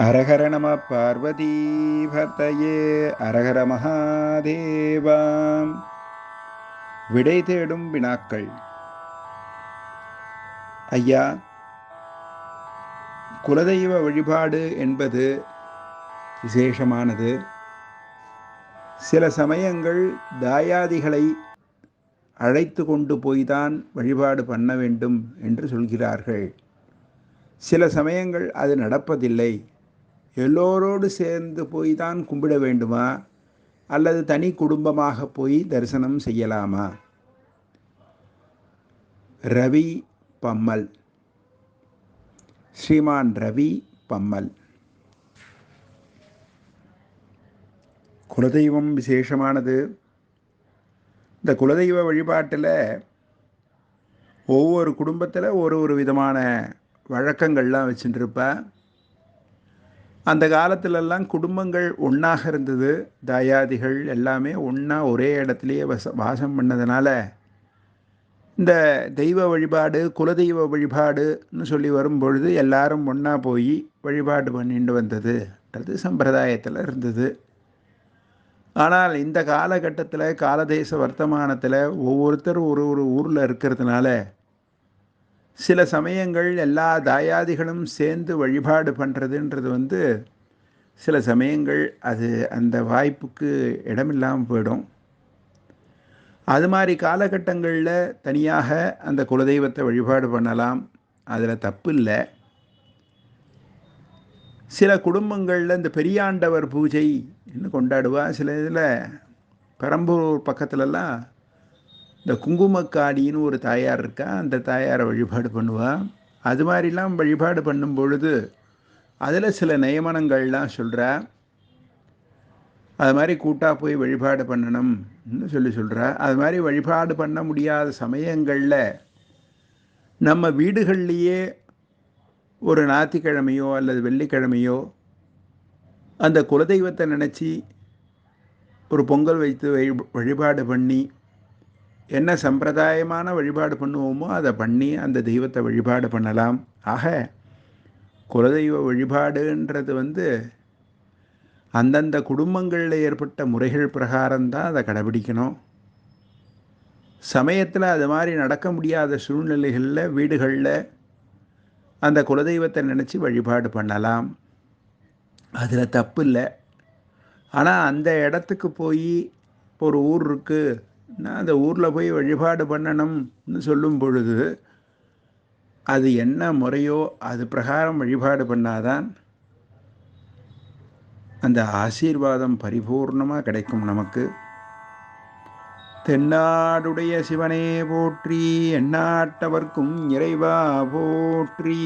அரஹர நம பார்வதீபதயே. அரஹர மகாதேவா. விடை தேடும் வினாக்கள். ஐயா, குலதெய்வ வழிபாடு என்பது விசேஷமானது. சில சமயங்கள் தாயாதிகளை அழைத்து கொண்டு போய்தான் வழிபாடு பண்ண வேண்டும் என்று சொல்கிறார்கள். சில சமயங்கள் அது நடப்பதில்லை. எல்லோரோடு சேர்ந்து போய் தான் கும்பிட வேண்டுமா, அல்லது தனி குடும்பமாக போய் தரிசனம் செய்யலாமா? ரவி பம்மல், ஸ்ரீமான் ரவி பம்மல். குலதெய்வம் விசேஷமானது. இந்த குலதெய்வ வழிபாட்டில் ஒவ்வொரு குடும்பத்தில் ஒரு விதமான வழக்கங்கள்லாம் வச்சுட்டுருப்பா. அந்த காலத்திலெல்லாம் குடும்பங்கள் ஒன்றாக இருந்தது. தாயாதிகள் எல்லாமே ஒன்றா ஒரே இடத்துலையே வாசம் பண்ணதுனால இந்த தெய்வ வழிபாடு, குலதெய்வ வழிபாடுன்னு சொல்லி வரும்பொழுது எல்லாரும் ஒன்றா போய் வழிபாடு பண்ணிட்டு வந்ததுன்றது சம்பிரதாயத்தில் இருந்தது. ஆனால் இந்த காலகட்டத்தில், காலதேச வர்த்தமானத்தில் ஒவ்வொருத்தர் ஒரு ஊரில் இருக்கிறதுனால சில சமயங்கள் எல்லா தாயாதிகளும் சேர்ந்து வழிபாடு பண்ணுறதுன்றது சில சமயங்கள் அது அந்த வாய்ப்புக்கு இடமில்லாமல் போயிடும். அது மாதிரி காலகட்டங்களில் தனியாக அந்த குலதெய்வத்தை வழிபாடு பண்ணலாம், அதில் தப்பு இல்லை. சில குடும்பங்களில் இந்த பெரியாண்டவர் பூஜை இன்னும் கொண்டாடுவா. சில இதில் பெரம்பூர் பக்கத்துலலாம் இந்த குங்குமக்காடின்னு ஒரு தாயார் இருக்கா, அந்த தாயாரை வழிபாடு பண்ணுவாள். அது மாதிரிலாம் வழிபாடு பண்ணும் பொழுது அதில் சில நியமனங்கள்லாம் சொல்கிறா. அது மாதிரி கூட்டாக போய் வழிபாடு பண்ணணும்னு சொல்கிறா. அது மாதிரி வழிபாடு பண்ண முடியாத சமயங்களில் நம்ம வீடுகள்லேயே ஒரு ஞாயிற்றுக்கிழமையோ அல்லது வெள்ளிக்கிழமையோ அந்த குலதெய்வத்தை நினச்சி ஒரு பொங்கல் வைத்து வழிபாடு பண்ணி என்ன சம்பிரதாயமான வழிபாடு பண்ணுவோமோ அதை பண்ணி அந்த தெய்வத்தை வழிபாடு பண்ணலாம். ஆக குலதெய்வ வழிபாடுன்றது அந்தந்த குடும்பங்களில் ஏற்பட்ட முறைகள் பிரகாரம்தான் அதை கடைபிடிக்கணும். சமயத்தில் அது மாதிரி நடக்க முடியாத சூழ்நிலைகளில் வீடுகளில் அந்த குலதெய்வத்தை நினச்சி வழிபாடு பண்ணலாம், அதில் தப்பு இல்லை. ஆனால் அந்த இடத்துக்கு போய் இப்போ ஒரு ஊர் இருக்குது, நான் அந்த ஊரில் போய் வழிபாடு பண்ணணும்னு சொல்லும் பொழுது அது என்ன முறையோ அது பிரகாரம் வழிபாடு பண்ணாதான் அந்த ஆசீர்வாதம் பரிபூர்ணமாக கிடைக்கும் நமக்கு. தென்னாடுடைய சிவனே போற்றி, எந்நாட்டவர்க்கும் இறைவா போற்றி.